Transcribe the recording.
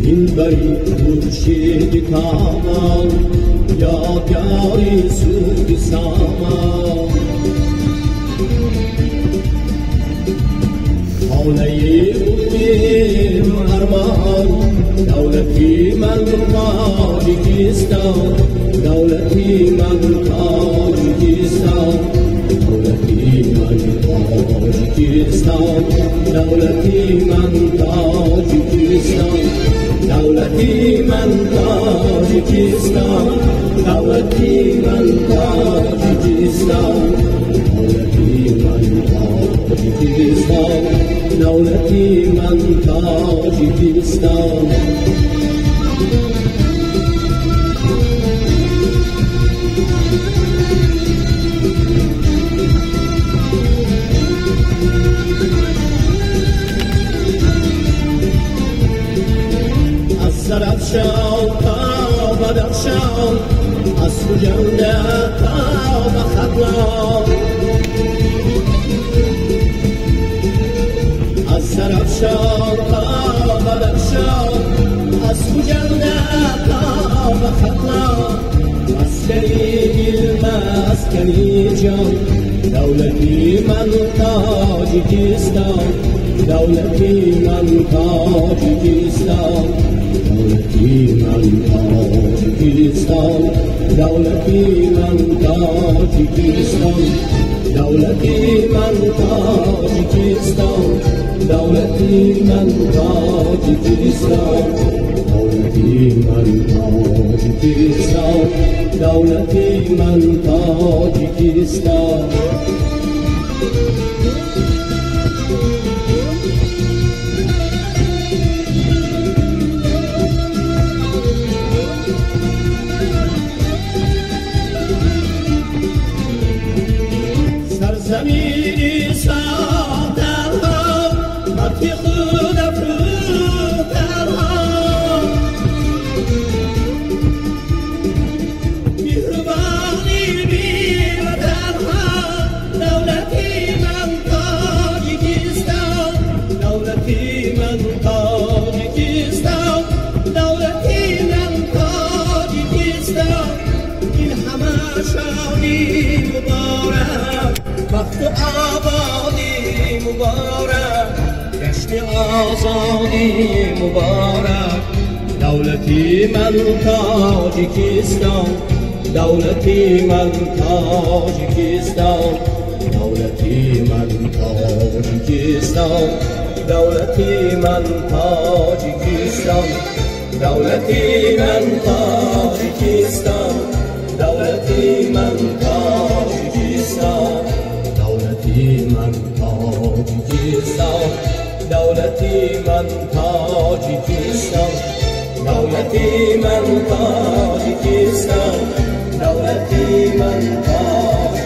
دلبری خورشید تمام یادگاری سوگ سامان خانه امید و ارمان دولتی من تاجیکستان دولتی من تاجیکستان دولتی من تاجیکستان دولتی من تاجیکستان دولتی من تاجیکستان دولتی من تاجیکستان دولتی من تاجیکستان دولتی من تاجیکستان زرافشان تا بدخشان از سوجنده تا به خطلان از زرافشان تا بدخشان از سوجنده تا به خطلان مسکنی دل مسکنی جان دولتی من تاجیکستان دولتی من تاجیکستان دولتی من تاجیکستان دولتی من تاجیکستان دولتی من تاجیکستان دولتی من تاجیکستان دولتی من تاجیکستان دولتی من تاجیکستان زمینی ساخترها مرتی خود افروخترها مهربانی بیوطنها دولتی من تاجیکستان دولتی من تاجیکستان دولتی من تاجیکستان این همه شادی مبارک وقت آبادی مبارک جشن آزادی مبارک دولتی من تاجیکستان دولتی من تاجیکستان دولتی من تاجیکستان دولتی من تاجیکستان دولتی من تاجیکستان دولتی من تاجیکستان دولتی من تاجیکستان دولتی من تاجیکستان دولتی من تاجیکستان دولتی من تاجیکستان